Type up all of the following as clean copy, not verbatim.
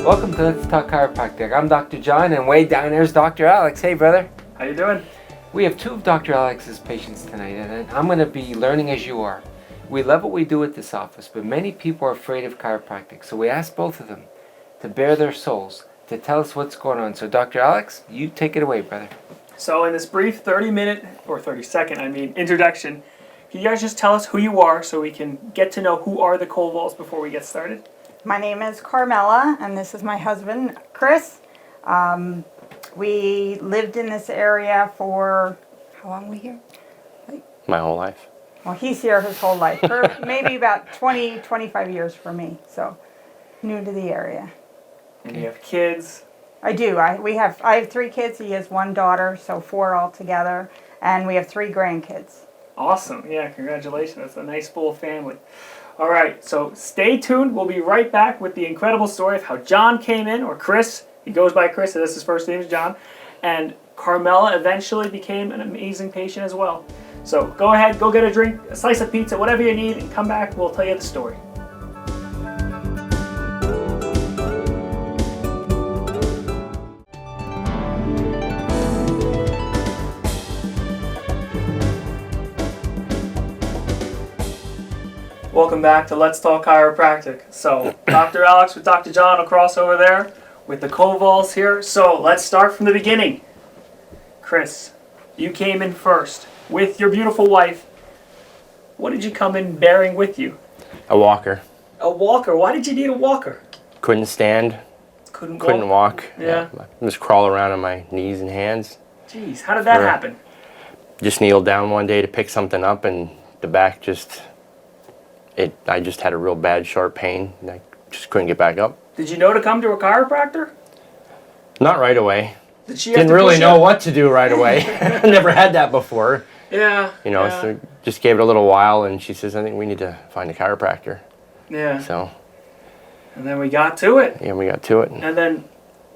Welcome to Let's Talk Chiropractic. I'm Dr. John, and way down there's Dr. Alex. Hey, brother. How you doing? We have two of Dr. Alex's patients tonight, and I'm going to be learning as you are. We love what we do at this office, but many people are afraid of chiropractic, so we asked both of them to bare their souls, to tell us what's going on. So, Dr. Alex, you take it away, brother. So in this brief 30-second introduction, can you guys just tell us who you are so we can get to know who are the Kovals before we get started? My name is Carmela, and this is my husband, Chris. We lived in this area for, how long were we here? My whole life. Well, he's here his whole life, for maybe about 20, 25 years for me, so new to the area. And you have kids. I do. I have 3 kids. He has 1 daughter, so 4 altogether, and we have 3 grandkids. Awesome. Yeah, congratulations. That's a nice full family. All right, so stay tuned. We'll be right back with the incredible story of how John came in, or Chris. He goes by Chris, so that's his first name is John. And Carmela eventually became an amazing patient as well. So go ahead, go get a drink, a slice of pizza, whatever you need, and come back. We'll tell you the story. Welcome back to Let's Talk Chiropractic. So, Dr. Alex with Dr. John will cross over there with the Kovals here. So, let's start from the beginning. Chris, you came in first with your beautiful wife. What did you come in bearing with you? A walker. A walker. Why did you need a walker? Couldn't stand. Couldn't walk. Yeah. Just crawl around on my knees and hands. Jeez, how did that happen? Just kneeled down one day to pick something up, and the back I just had a real bad sharp pain, and I just couldn't get back up. Did you know to come to a chiropractor? Not right away. Did she have Didn't to really push know you? what to do right away. I never had that before. Yeah. So just gave it a little while, and she says, I think we need to find a chiropractor. Yeah. So. And then we got to it. Yeah, we got to it. And then,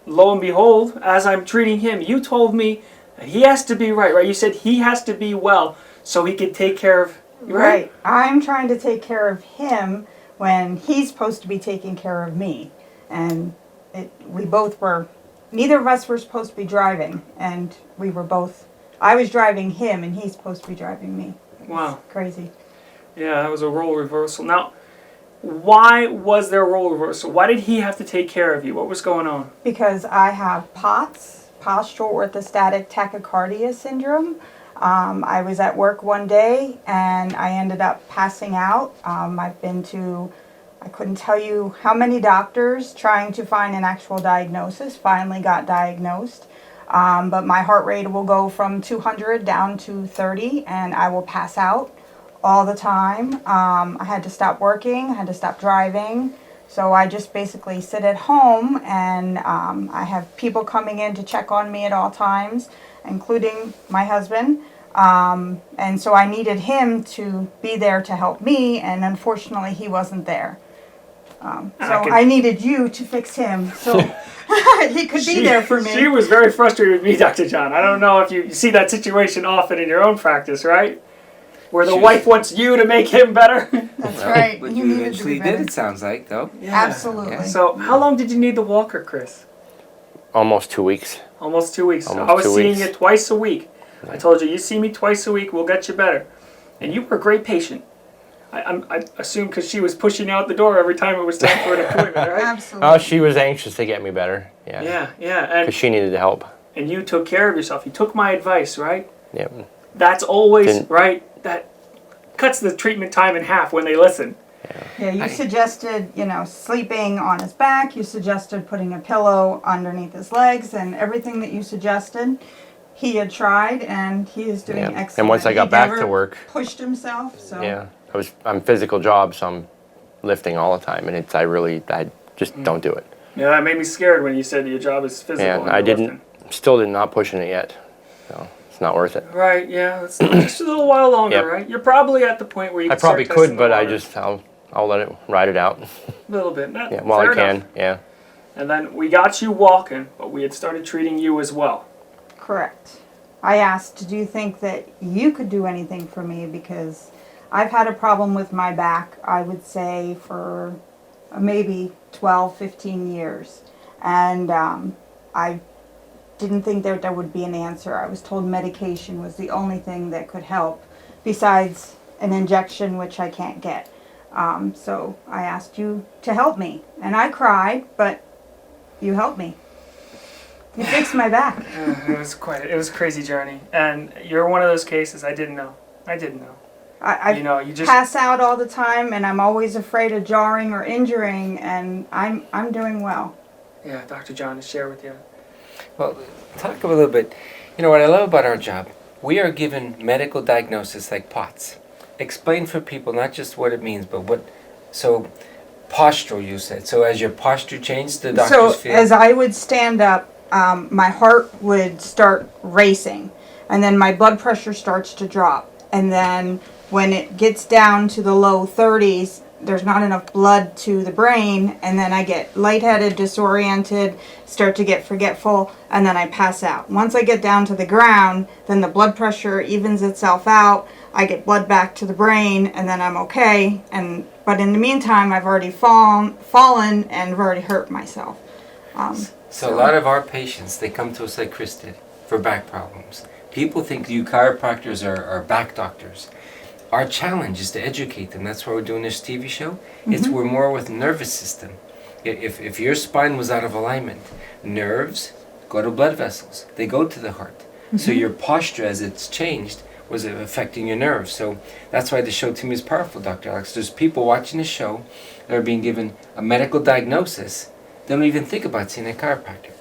lo and behold, as I'm treating him, you told me that he has to be right? You said he has to be well so he can take care of you, Right. I'm trying to take care of him when he's supposed to be taking care of me. And neither of us were supposed to be driving. And I was driving him and he's supposed to be driving me. Wow. Crazy. Yeah, that was a role reversal. Now, why was there a role reversal? Why did he have to take care of you? What was going on? Because I have POTS, postural orthostatic tachycardia syndrome. I was at work one day and I ended up passing out. I've been to, I couldn't tell you how many doctors trying to find an actual diagnosis. Finally got diagnosed. But my heart rate will go from 200 down to 30 and I will pass out all the time. I had to stop working, I had to stop driving. So I just basically sit at home and I have people coming in to check on me at all times, including my husband. And so I needed him to be there to help me, and unfortunately he wasn't there. I needed you to fix him so he could be there for me. She was very frustrated with me, Dr. John. I don't know if you see that situation often in your own practice, right? Where the wife wants you to make him better. That's right. But you eventually did, it sounds like, though. Yeah. Absolutely. Yeah. So how long did you need the walker, Chris? Almost 2 weeks. Almost 2 weeks. Almost I was 2 seeing weeks. you twice a week. I told you see me twice a week, we'll get you better. And you were a great patient. I assume because she was pushing you out the door every time it was time for an appointment, right? Absolutely. Oh, she was anxious to get me better. Yeah. Yeah. Because she needed the help. And you took care of yourself. You took my advice, right? Yep. That's always, right? That cuts the treatment time in half when they listen. Yeah, you suggested, sleeping on his back. You suggested putting a pillow underneath his legs, and everything that you suggested, he had tried, and he is doing excellent. And once I got back to work, pushed himself. So yeah, I'm physical job, so I'm lifting all the time, and I just don't do it. Yeah, that made me scared when you said your job is physical. Yeah, I still did not pushing it yet, so it's not worth it. Right, yeah, it's just a little while longer, right? You're probably at the point where you can probably start could, testing the but water. I'll let it ride it out. A little bit. Yeah, while I can, yeah. And then we got you walking, but we had started treating you as well. Correct. I asked, do you think that you could do anything for me? Because I've had a problem with my back, I would say, for maybe 12, 15 years. And I didn't think that there would be an answer. I was told medication was the only thing that could help, besides an injection, which I can't get. So I asked you to help me. And I cried, but you helped me. You fixed my back. It was a crazy journey. And you're one of those cases I didn't know. I You just pass out all the time, and I'm always afraid of jarring or injuring, and I'm doing well. Yeah, Dr. John, to share with you. Well, talk a little bit. You know what I love about our job? We are given medical diagnosis like POTS. Explain for people not just what it means, but what. So, postural, you said. So, as your posture changed, the doctors So feel. as I would stand up, my heart would start racing, and then my blood pressure starts to drop, and then when it gets down to the low 30s, there's not enough blood to the brain, and then I get lightheaded, disoriented, start to get forgetful, and then I pass out. Once I get down to the ground, then the blood pressure evens itself out, I get blood back to the brain, and then I'm okay. But in the meantime, I've already fallen and I've already hurt myself. So a lot of our patients, they come to us like Chris did, for back problems. People think you chiropractors are back doctors. Our challenge is to educate them. That's why we're doing this TV show. We're more with nervous system. If your spine was out of alignment, nerves go to blood vessels. They go to the heart. So your posture, as it's changed, was affecting your nerves. So that's why the show to me is powerful, Dr. Alex. There's people watching the show that are being given a medical diagnosis. They don't even think about seeing a chiropractor.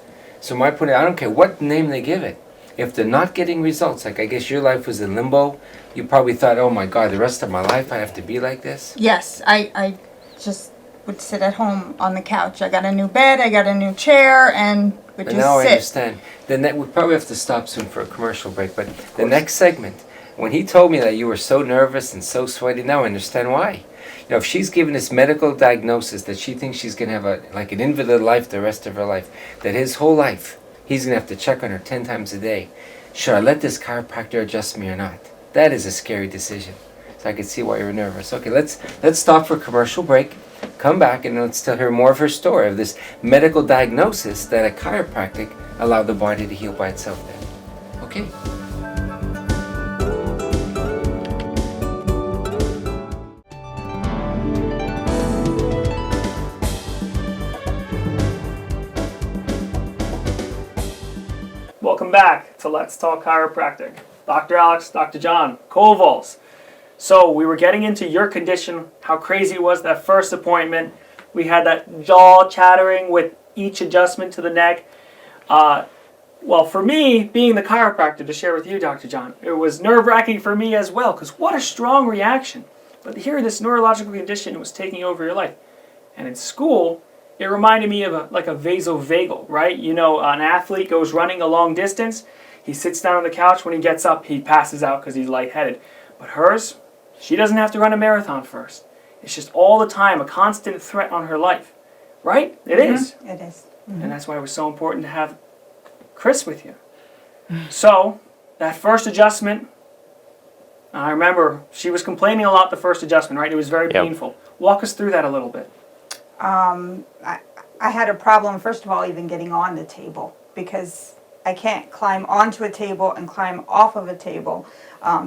So my point, I don't care what name they give it. If they're not getting results, like I guess your life was in limbo, you probably thought, oh my God, the rest of my life I have to be like this. Yes, I just would sit at home on the couch. I got a new bed, I got a new chair, and would But just now I sit. understand. We probably have to stop soon for a commercial break, but the next segment, when he told me that you were so nervous and so sweaty, now I understand why. You know, if she's given this medical diagnosis that she thinks she's going to have an invalid life the rest of her life, that his whole life, he's going to have to check on her 10 times a day. Should I let this chiropractor adjust me or not? That is a scary decision. So I can see why you're nervous. Okay, let's stop for a commercial break. Come back and let's still hear more of her story of this medical diagnosis that a chiropractic allowed the body to heal by itself then. Okay. Welcome back to Let's Talk Chiropractic. Dr. Alex, Dr. John, Kovals. So we were getting into your condition, how crazy it was that first appointment. We had that jaw chattering with each adjustment to the neck. Well, for me, being the chiropractor, to share with you, Dr. John, it was nerve-wracking for me as well, because what a strong reaction. But here, this neurological condition was taking over your life. And in school, it reminded me of a vasovagal, right? You know, an athlete goes running a long distance. He sits down on the couch. When he gets up, he passes out because he's lightheaded. But hers, she doesn't have to run a marathon first. It's just all the time a constant threat on her life, right? It is. It is. And that's why it was so important to have Chris with you. So, that first adjustment, I remember she was complaining a lot the first adjustment, right? It was very painful. Walk us through that a little bit. I had a problem, first of all, even getting on the table, because I can't climb onto a table and climb off of a table.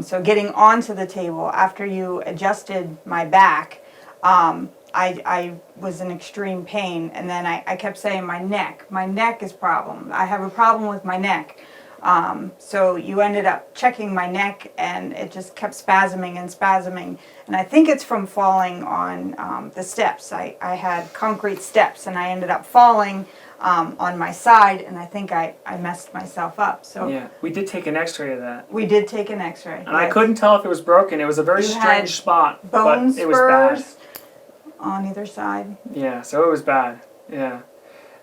So getting onto the table after you adjusted my back, I was in extreme pain. And then I kept saying my neck is a problem. I have a problem with my neck. So you ended up checking my neck, and it just kept spasming and spasming. And I think it's from falling on the steps. I had concrete steps, and I ended up falling on my side, and I think I messed myself up. So Yeah, we did take an x-ray of that. we did take an x-ray. And I couldn't tell if it was broken. It was a very You strange had spot, bone but it was bad. spurs on either side. Yeah, so it was bad. Yeah.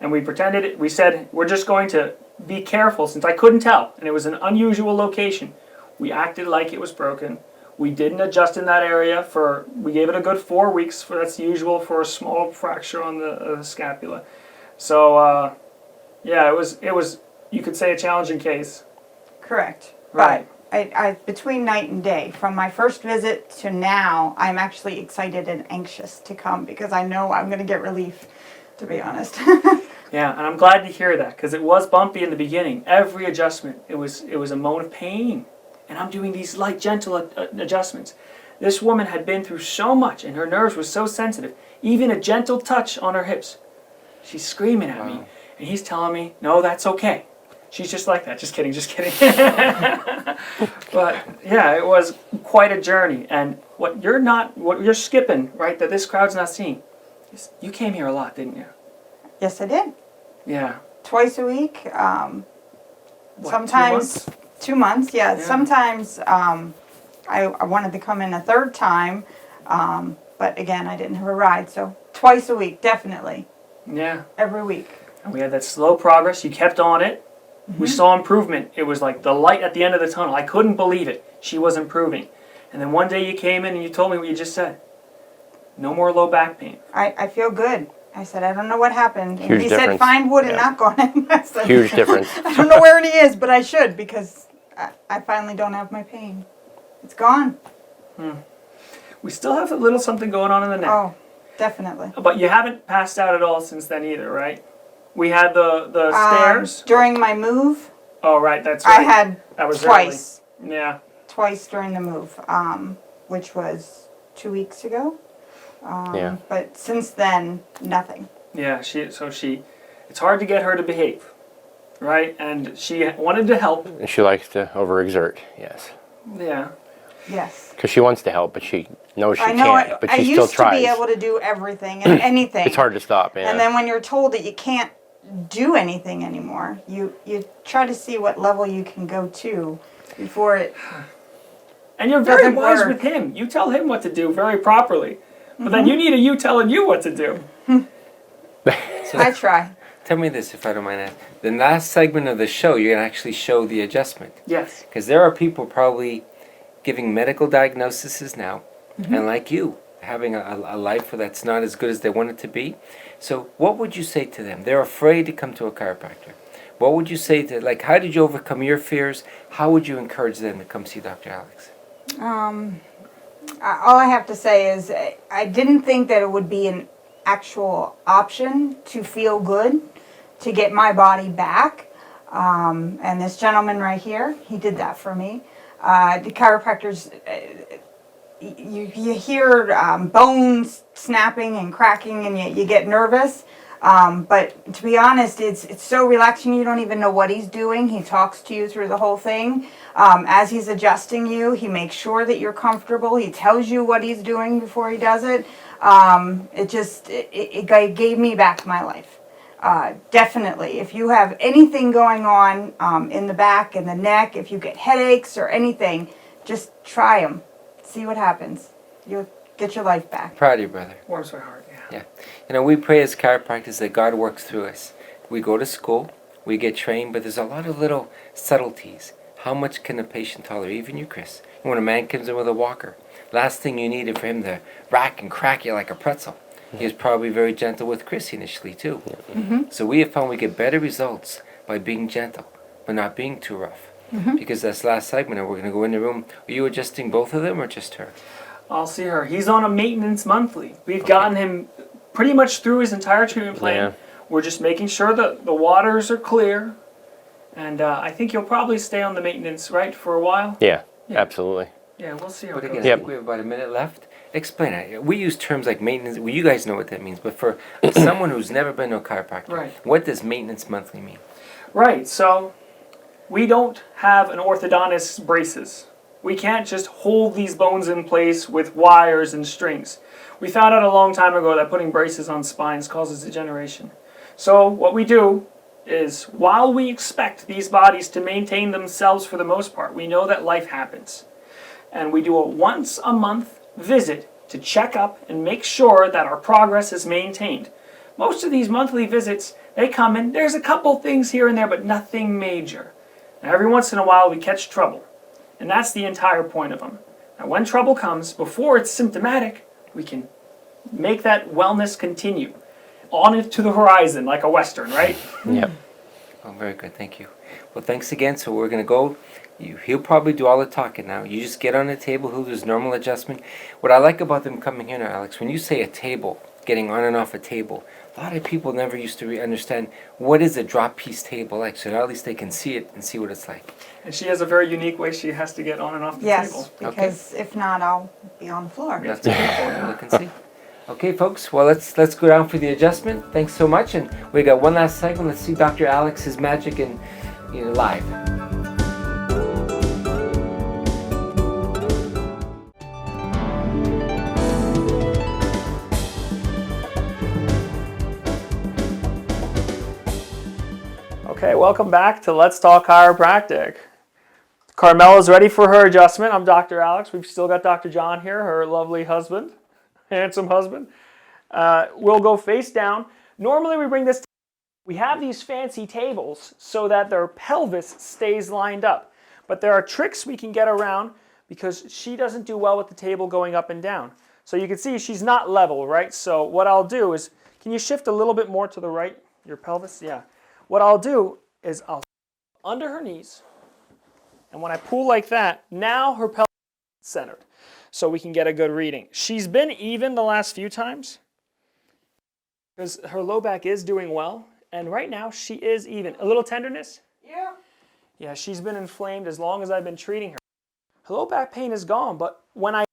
And we pretended, we said, we're just going to be careful since I couldn't tell. And it was an unusual location. We acted like it was broken. We didn't adjust in that area we gave it a good 4 weeks. That's usual for a small fracture on the scapula. So, yeah, it was, you could say, a challenging case. Correct. Right. But I between night and day, from my first visit to now, I'm actually excited and anxious to come because I know I'm going to get relief, to be honest. Yeah, and I'm glad to hear that because it was bumpy in the beginning. Every adjustment, it was a moan of pain, and I'm doing these light, gentle adjustments. This woman had been through so much, and her nerves were so sensitive. Even a gentle touch on her hips, she's screaming at me, and he's telling me, "No, that's okay." She's just like that. Just kidding, just kidding. But yeah, it was quite a journey, and what you're skipping, right? That this crowd's not seeing. Is you came here a lot, didn't you? Yes, I did. Yeah. Twice a week. What, Sometimes 2 months. Yeah. Yeah. Sometimes I wanted to come in a third time, but again, I didn't have a ride. So twice a week, definitely. Yeah. Every week. And we had that slow progress. You kept on it. We saw improvement. It was like the light at the end of the tunnel. I couldn't believe it. She was improving. And then one day you came in and you told me what you just said. No more low back pain. I feel good. I said, I don't know what happened. And Huge he said, difference. find wood and Yeah. knock on it. I said, Huge difference. I don't know where he is, but I should because I finally don't have my pain. It's gone. We still have a little something going on in the neck. Oh, definitely. But you haven't passed out at all since then either, right? We had the stairs. During my move, Oh, right, that's right. I had that was twice. early. Yeah. Twice during the move, which was 2 weeks ago. Yeah. But since then, nothing. Yeah, it's hard to get her to behave, right? And she wanted to help. And she likes to overexert, yes. Yeah. Yes. Because she wants to help, but she knows she I know. can't. But I she still used to tries. be able to do everything and anything. It's hard to stop, yeah. And then when you're told that you can't do anything anymore, you try to see what level you can go to before it. And you're very Doesn't wise work. with him. You tell him what to do very properly. But then you need a you telling you what to do. I try. Tell me this, if I don't mind asking. The last segment of the show, you're going to actually show the adjustment. Yes. Because there are people probably giving medical diagnoses now, and like you, having a life that's not as good as they want it to be. So what would you say to them? They're afraid to come to a chiropractor. What would you say to, like, how did you overcome your fears? How would you encourage them to come see Dr. Alex? All I have to say is I didn't think that it would be an actual option to feel good, to get my body back. And this gentleman right here, he did that for me. The chiropractors, you hear bones snapping and cracking and you get nervous. But to be honest, it's so relaxing. You don't even know what he's doing. He talks to you through the whole thing. As he's adjusting you, he makes sure that you're comfortable. He tells you what he's doing before he does it. It gave me back my life. Definitely. If you have anything going on in the back and the neck, if you get headaches or anything, just try them. See what happens. You'll get your life back. Proud of you, brother. Warms my heart, yeah. Yeah. You know, we pray as chiropractors that God works through us. We go to school, we get trained, but there's a lot of little subtleties. How much can a patient tolerate? Even you, Chris. When a man comes in with a walker, last thing you need is for him to rack and crack you like a pretzel. He was probably very gentle with Chris initially, too. So we have found we get better results by being gentle, but not being too rough. Because this last segment, and we're going to go in the room. Are you adjusting both of them or just her? I'll see her. He's on a maintenance monthly. We've gotten him pretty much through his entire treatment plan. Yeah. We're just making sure that the waters are clear. And I think he'll probably stay on the maintenance, right, for a while? Yeah, Yeah. absolutely. Yeah, we'll see how But it again, goes. I Yep. think we have about a minute left. Explain it. We use terms like maintenance. Well, you guys know what that means. But for someone who's never been to a chiropractor, Right. what does maintenance monthly mean? Right, so we don't have an orthodontist's braces. We can't just hold these bones in place with wires and strings. We found out a long time ago that putting braces on spines causes degeneration. So what we do is, while we expect these bodies to maintain themselves for the most part, we know that life happens. And we do a once a month visit to check up and make sure that our progress is maintained. Most of these monthly visits, they come in, there's a couple things here and there, but nothing major. Now, every once in a while we catch trouble. And that's the entire point of them. Now, when trouble comes, before it's symptomatic, we can make that wellness continue. On it to the horizon, like a Western, right? Yep. Oh, very good. Thank you. Well, thanks again. So we're going to go. He'll probably do all the talking now. You just get on the table. He'll do his normal adjustment. What I like about them coming here now, Alex, when you say a table, getting on and off a table. A lot of people never used to understand what is a drop piece table like, so now at least they can see it and see what it's like. And she has a very unique way she has to get on and off the Yes, table. because if not, I'll be on the floor. You have to look and see. Okay, folks. Well, let's go down for the adjustment. Thanks so much, and we got one last segment. Let's see Dr. Alex's magic in live. Okay, welcome back to Let's Talk Chiropractic. Carmela's ready for her adjustment. I'm Dr. Alex. We've still got Dr. John here, her lovely husband, handsome husband. We'll go face down. Normally we bring this, we have these fancy tables so that their pelvis stays lined up. But there are tricks we can get around because she doesn't do well with the table going up and down. So you can see she's not level, right? So what I'll do is, can you shift a little bit more to the right, your pelvis? Yeah. What I'll do is I'll under her knees, and when I pull like that, now her pelvis is centered, so we can get a good reading. She's been even the last few times because her low back is doing well, and right now she is even. A little tenderness? Yeah. Yeah, she's been inflamed as long as I've been treating her. Her low back pain is gone, but when I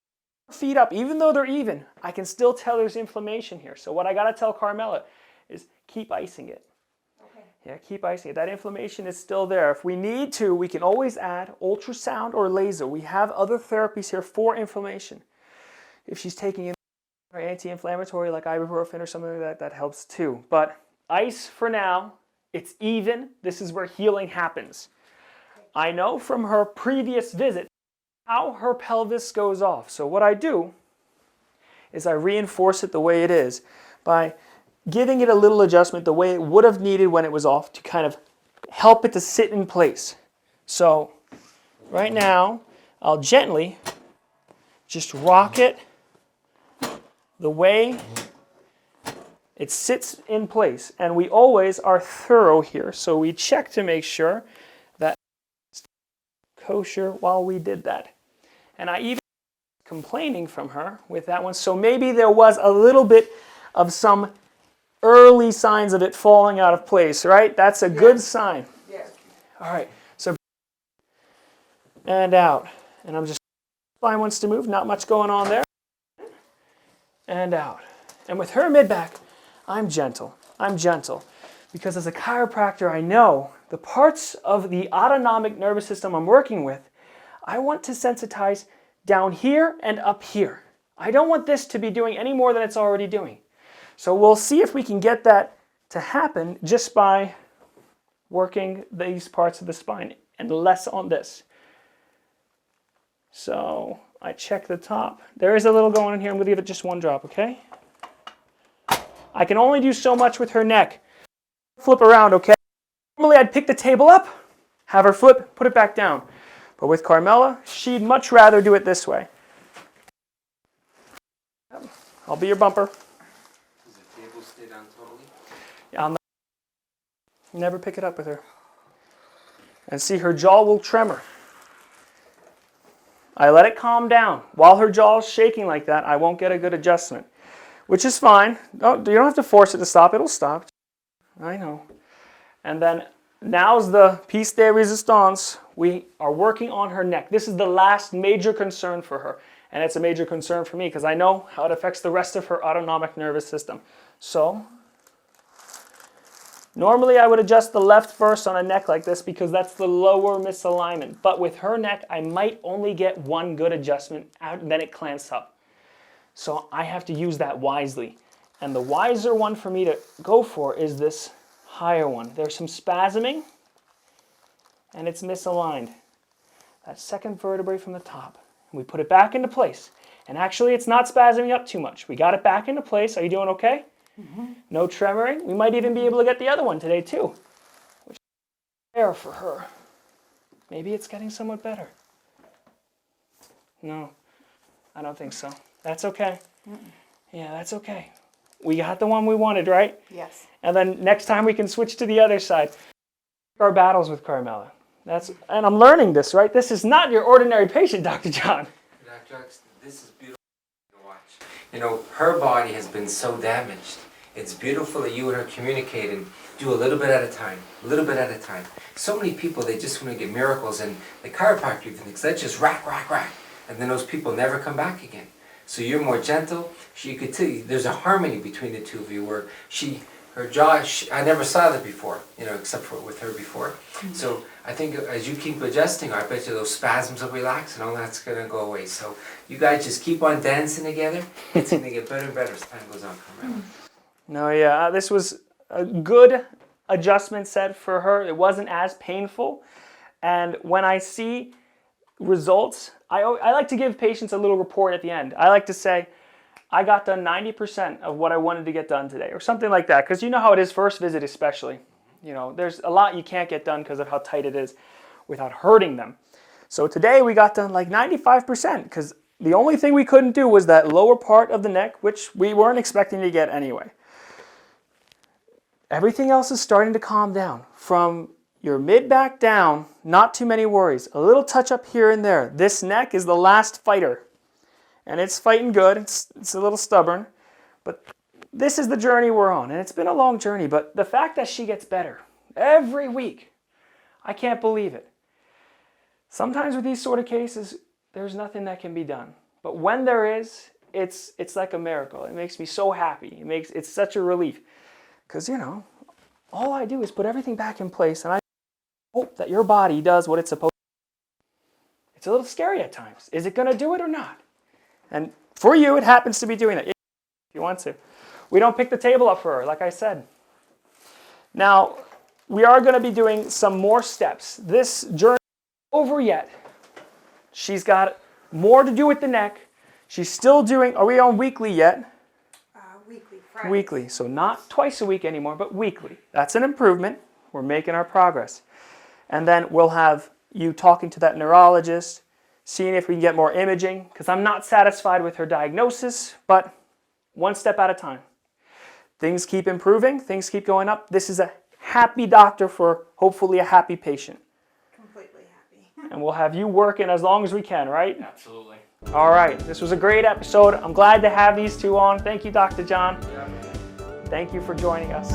feet up, even though they're even, I can still tell there's inflammation here. So what I got to tell Carmela is keep icing it. Yeah, keep icing it. That inflammation is still there. If we need to, we can always add ultrasound or laser. We have other therapies here for inflammation. If she's taking an anti-inflammatory like ibuprofen or something like that, that helps too. But ice for now. It's even. This is where healing happens. I know from her previous visit how her pelvis goes off. So what I do is I reinforce it the way it is by giving it a little adjustment the way it would have needed when it was off to kind of help it to sit in place. So right now, I'll gently just rock it the way it sits in place. And we always are thorough here. So we check to make sure that it's kosher while we did that. And I even complaining from her with that one. So maybe there was a little bit of some early signs of it falling out of place, right? That's a good sign. Yes. All right, so and out. And I'm just, spine wants to move, not much going on there. And out. And with her mid-back, I'm gentle. I'm gentle. Because as a chiropractor, I know the parts of the autonomic nervous system I'm working with, I want to sensitize down here and up here. I don't want this to be doing any more than it's already doing. So we'll see if we can get that to happen just by working these parts of the spine and less on this. So I check the top. There is a little going in here. I'm going to give it just one drop, okay? I can only do so much with her neck. Flip around, okay? Normally I'd pick the table up, have her flip, put it back down. But with Carmela, she'd much rather do it this way. I'll be your bumper. Stay down totally. Yeah, I'll never pick it up with her. And see, her jaw will tremor. I let it calm down. While her jaw is shaking like that, I won't get a good adjustment, which is fine. Oh, you don't have to force it to stop. It'll stop. I know. And then now's the piece de resistance. We are working on her neck. This is the last major concern for her. And it's a major concern for me because I know how it affects the rest of her autonomic nervous system. So, normally I would adjust the left first on a neck like this because that's the lower misalignment. But with her neck, I might only get one good adjustment and then it clamps up. So I have to use that wisely. And the wiser one for me to go for is this higher one. There's some spasming and it's misaligned. That second vertebrae from the top. We put it back into place. And actually it's not spasming up too much. We got it back into place. Are you doing okay? Mm-hmm. No tremoring. We might even be able to get the other one today too. Which is rare for her. Maybe it's getting somewhat better. No, I don't think so. That's okay. Mm-mm. Yeah, that's okay. We got the one we wanted, right? Yes. And then next time we can switch to the other side. Our battles with Carmela. And I'm learning this, right? This is not your ordinary patient, Dr. John. Dr. Alex, this is beautiful to watch. You know, her body has been so damaged. It's beautiful that you and her communicate and do a little bit at a time, a little bit at a time. So many people, they just want to get miracles, and the chiropractor even thinks, let's just rack, rack, rack. And then those people never come back again. So you're more gentle. You could tell there's a harmony between the two of you where her jaw, I never saw that before, you know, except for with her before. So I think as you keep adjusting, I bet you those spasms will relax and all that's going to go away. So you guys just keep on dancing together. It's going to get better and better as time goes on, Carmela. No, yeah, this was a good adjustment set for her. It wasn't as painful. And when I see results, I like to give patients a little report at the end. I like to say, I got done 90% of what I wanted to get done today, or something like that. Because you know how it is, first visit especially. You know, there's a lot you can't get done because of how tight it is without hurting them. So today we got done like 95%, because the only thing we couldn't do was that lower part of the neck, which we weren't expecting to get anyway. Everything else is starting to calm down. From your mid-back down, not too many worries. A little touch up here and there. This neck is the last fighter. And it's fighting good. It's a little stubborn. But this is the journey we're on. And it's been a long journey. But the fact that she gets better every week, I can't believe it. Sometimes with these sort of cases, there's nothing that can be done. But when there is, it's like a miracle. It makes me so happy. It's such a relief. Because, you know, all I do is put everything back in place, and I hope that your body does what it's supposed to. It's a little scary at times. Is it going to do it or not? And for you, it happens to be doing it, if you want to. We don't pick the table up for her, like I said. Now, we are going to be doing some more steps. This journey isn't over yet. She's got more to do with the neck. She's still doing, are we on weekly yet? Weekly, Fridays. Weekly, so not twice a week anymore, but weekly. That's an improvement. We're making our progress. And then we'll have you talking to that neurologist, seeing if we can get more imaging, because I'm not satisfied with her diagnosis, but one step at a time. Things keep improving, things keep going up. This is a happy doctor for hopefully a happy patient. Completely happy. And we'll have you working as long as we can, right? Absolutely. All right, this was a great episode. I'm glad to have these two on. Thank you, Dr. John. Thank you for joining us.